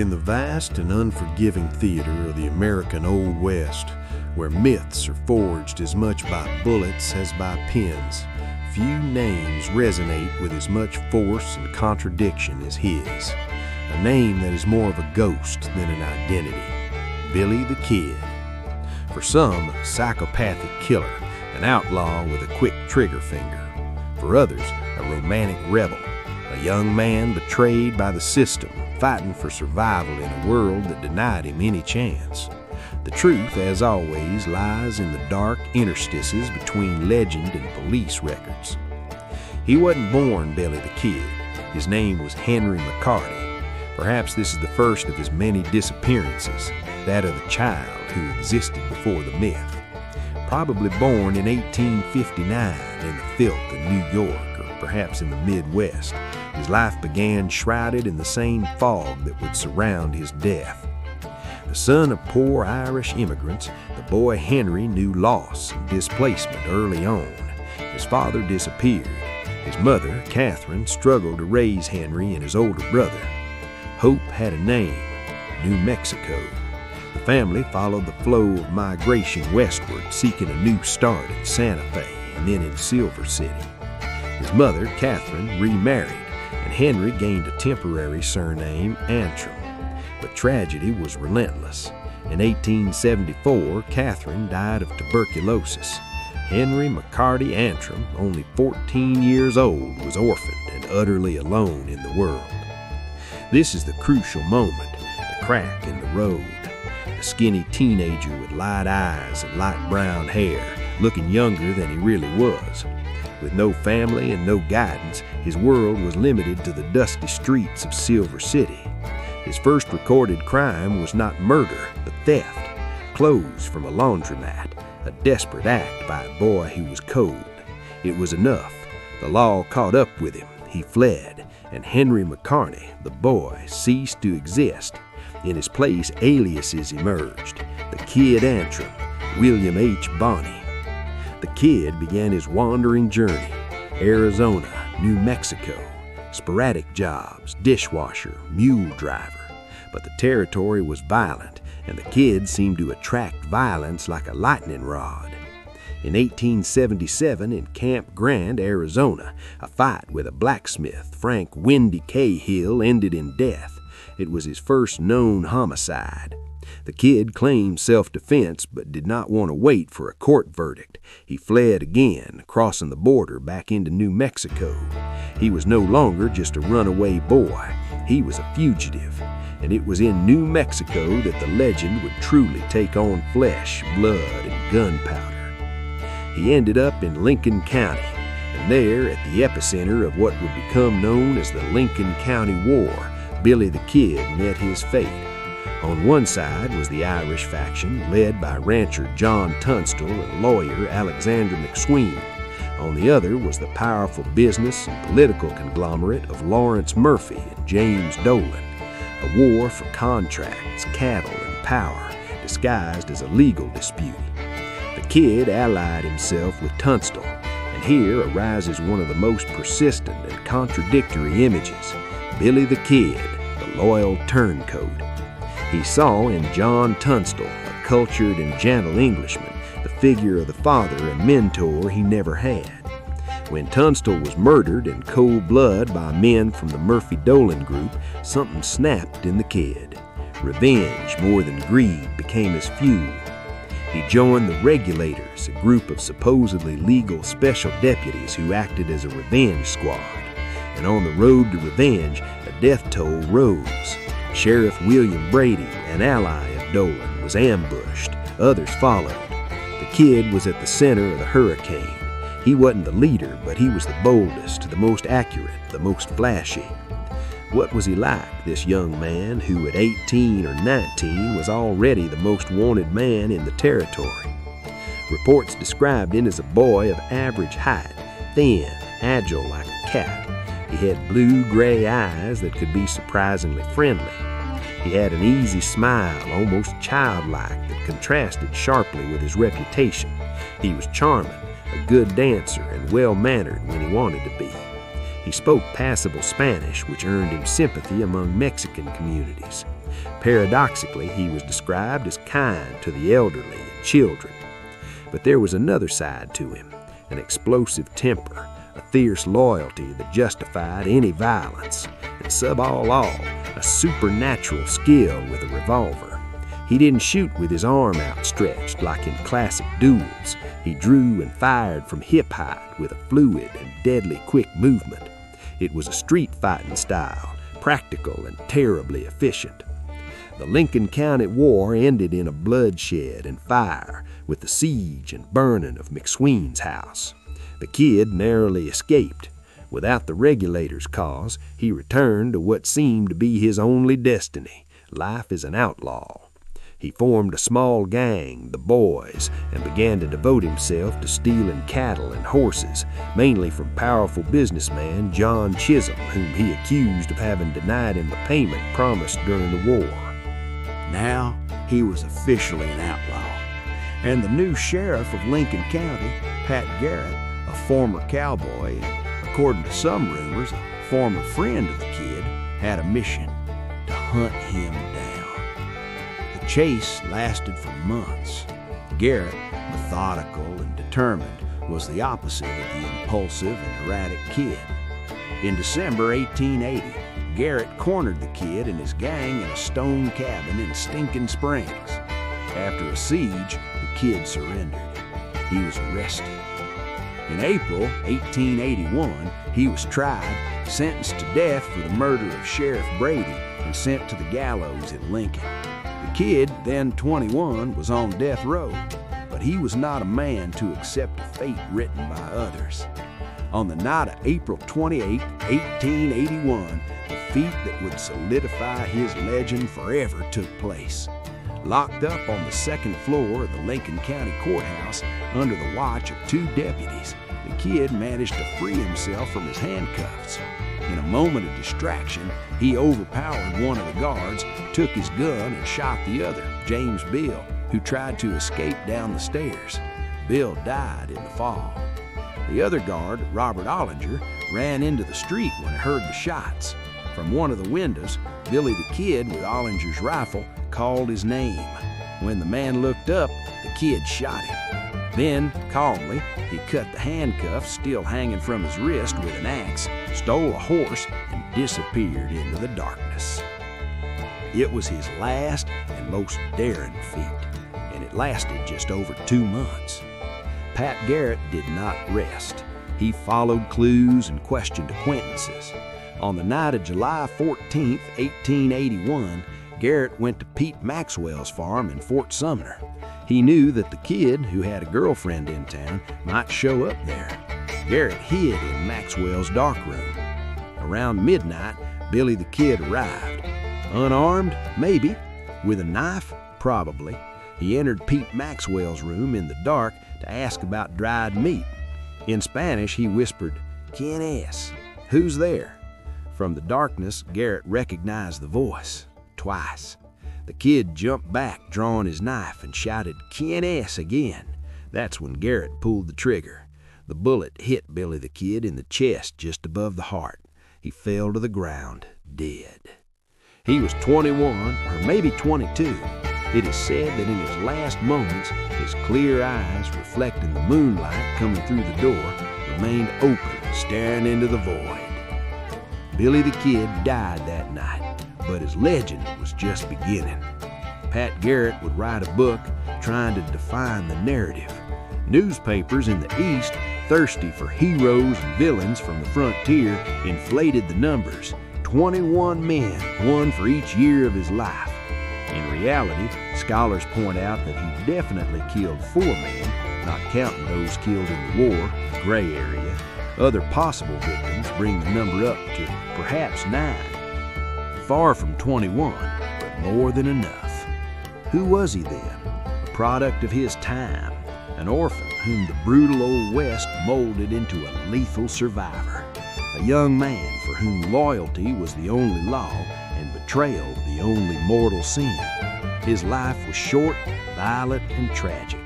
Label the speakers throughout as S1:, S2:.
S1: In the vast and unforgiving theater of the American Old West, where myths are forged as much by bullets as by pens, few names resonate with as much force and contradiction as his. A name that is more of a ghost than an identity. Billy the Kid. For some, a psychopathic killer, an outlaw with a quick trigger finger. For others, a romantic rebel, a young man betrayed by the system, fighting for survival in a world that denied him any chance. The truth, as always, lies in the dark interstices between legend and police records. He wasn't born Billy the Kid. His name was Henry McCarty. Perhaps this is the first of his many disappearances, that of the child who existed before the myth. Probably born in 1859 in the filth of New York, or perhaps in the Midwest, his life began shrouded in the same fog that would surround his death. The son of poor Irish immigrants, the boy Henry knew loss and displacement early on. His father disappeared. His mother, Catherine, struggled to raise Henry and his older brother. Hope had a name, New Mexico. The family followed the flow of migration westward, seeking a new start in Santa Fe and then in Silver City. His mother, Catherine, remarried, and Henry gained a temporary surname, Antrim. But tragedy was relentless. In 1874, Catherine died of tuberculosis. Henry McCarty Antrim, only 14 years old, was orphaned and utterly alone in the world. This is the crucial moment, the crack in the road. A skinny teenager with light eyes and light brown hair, looking younger than he really was. With no family and no guidance, his world was limited to the dusty streets of Silver City. His first recorded crime was not murder, but theft. Clothes from a laundromat, a desperate act by a boy who was cold. It was enough. The law caught up with him. He fled, and Henry McCarty, the boy, ceased to exist. In his place, aliases emerged. The Kid Antrim, William H. Bonney. The Kid began his wandering journey. Arizona, New Mexico, sporadic jobs, dishwasher, mule driver. But the territory was violent, and the Kid seemed to attract violence like a lightning rod. In 1877, in Camp Grande, Arizona, a fight with a blacksmith, Frank Windy Cahill, ended in death. It was his first known homicide. The Kid claimed self-defense, but did not want to wait for a court verdict. He fled again, crossing the border back into New Mexico. He was no longer just a runaway boy. He was a fugitive. And it was in New Mexico that the legend would truly take on flesh, blood, and gunpowder. He ended up in Lincoln County, and there, at the epicenter of what would become known as the Lincoln County War, Billy the Kid met his fate. On one side was the Irish faction, led by rancher John Tunstall and lawyer Alexander McSween. On the other was the powerful business and political conglomerate of Lawrence Murphy and James Dolan. A war for contracts, cattle, and power, disguised as a legal dispute. The Kid allied himself with Tunstall, and here arises one of the most persistent and contradictory images, Billy the Kid, the loyal turncoat. He saw in John Tunstall, a cultured and gentle Englishman, the figure of the father and mentor he never had. When Tunstall was murdered in cold blood by men from the Murphy-Dolan group, something snapped in the Kid. Revenge, more than greed, became his fuel. He joined the Regulators, a group of supposedly legal special deputies who acted as a revenge squad. And on the road to revenge, a death toll rose. Sheriff William Brady, an ally of Dolan, was ambushed. Others followed. The Kid was at the center of the hurricane. He wasn't the leader, but he was the boldest, the most accurate, the most flashy. What was he like, this young man who at 18 or 19 was already the most wanted man in the territory? Reports described him as a boy of average height, thin, agile like a cat. He had blue-gray eyes that could be surprisingly friendly. He had an easy smile, almost childlike, that contrasted sharply with his reputation. He was charming, a good dancer, and well-mannered when he wanted to be. He spoke passable Spanish, which earned him sympathy among Mexican communities. Paradoxically, he was described as kind to the elderly and children. But there was another side to him, an explosive temper, a fierce loyalty that justified any violence, and sub all, a supernatural skill with a revolver. He didn't shoot with his arm outstretched like in classic duels. He drew and fired from hip height with a fluid and deadly quick movement. It was a street fighting style, practical and terribly efficient. The Lincoln County War ended in a bloodshed and fire with the siege and burning of McSween's house. The kid narrowly escaped. Without the regulator's cause, he returned to what seemed to be his only destiny, life as an outlaw. He formed a small gang, the Boys, and began to devote himself to stealing cattle and horses, mainly from powerful businessman John Chisholm, whom he accused of having denied him the payment promised during the war.
S2: Now he was officially an outlaw, and the new sheriff of Lincoln County, Pat Garrett, a former cowboy and, according to some rumors, a former friend of the kid, had a mission to hunt him down. The chase lasted for months. Garrett, methodical and determined, was the opposite of the impulsive and erratic kid. In December 1880, Garrett cornered the kid and his gang in a stone cabin in Stinking Springs. After a siege, the kid surrendered. He was arrested. In April 1881, he was tried, sentenced to death for the murder of Sheriff Brady, and sent to the gallows at Lincoln. The kid, then 21, was on death row, but he was not a man to accept a fate written by others. On the night of April 28, 1881, the feat that would solidify his legend forever took place. Locked up on the second floor of the Lincoln County Courthouse under the watch of 2 deputies, the kid managed to free himself from his handcuffs. In a moment of distraction, he overpowered one of the guards, took his gun, and shot the other, James Bill, who tried to escape down the stairs. Bill died in the fall. The other guard, Robert Ollinger, ran into the street when he heard the shots. From one of the windows, Billy the Kid, with Ollinger's rifle, called his name. When the man looked up, the kid shot him. Then, calmly, he cut the handcuffs still hanging from his wrist with an axe, stole a horse, and disappeared into the darkness. It was his last and most daring feat, and it lasted just over 2 months. Pat Garrett did not rest. He followed clues and questioned acquaintances. On the night of July 14, 1881, Garrett went to Pete Maxwell's farm in Fort Sumner. He knew that the kid, who had a girlfriend in town, might show up there. Garrett hid in Maxwell's darkroom. Around midnight, Billy the Kid arrived. Unarmed? Maybe. With a knife? Probably. He entered Pete Maxwell's room in the dark to ask about dried meat. In Spanish, he whispered, "¿Quién es?" Who's there? From the darkness, Garrett recognized the voice. Twice. The kid jumped back, drawing his knife, and shouted, "¿Quién es?" again. That's when Garrett pulled the trigger. The bullet hit Billy the Kid in the chest just above the heart. He fell to the ground, dead. He was 21, or maybe 22. It is said that in his last moments, his clear eyes, reflecting the moonlight coming through the door, remained open, staring into the void. Billy the Kid died that night, but his legend was just beginning. Pat Garrett would write a book trying to define the narrative. Newspapers in the East, thirsty for heroes and villains from the frontier, inflated the numbers. 21 men, one for each year of his life. In reality, scholars point out that he definitely killed 4 men, not counting those killed in the war, the gray area. Other possible victims bring the number up to perhaps 9. Far from 21, but more than enough. Who was he then? A product of his time, an orphan whom the brutal Old West molded into a lethal survivor. A young man for whom loyalty was the only law and betrayal the only mortal sin. His life was short, violent, and tragic.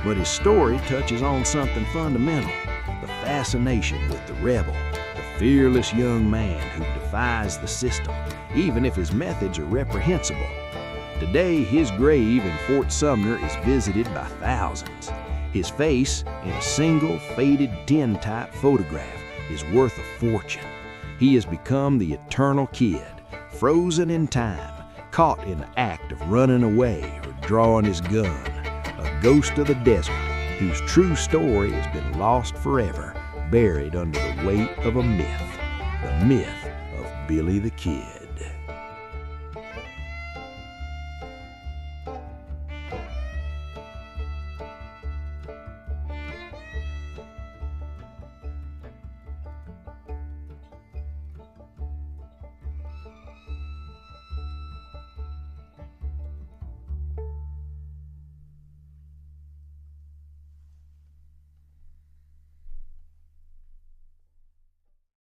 S2: But his story touches on something fundamental, the fascination with the rebel, the fearless young man who defies the system even if his methods are reprehensible. Today, his grave in Fort Sumner is visited by thousands. His face, in a single faded tintype photograph, is worth a fortune. He has become the eternal kid, frozen in time, caught in the act of running away or drawing his gun, a ghost of the desert whose true story has been lost forever, buried under the weight of a myth, the myth of Billy the Kid.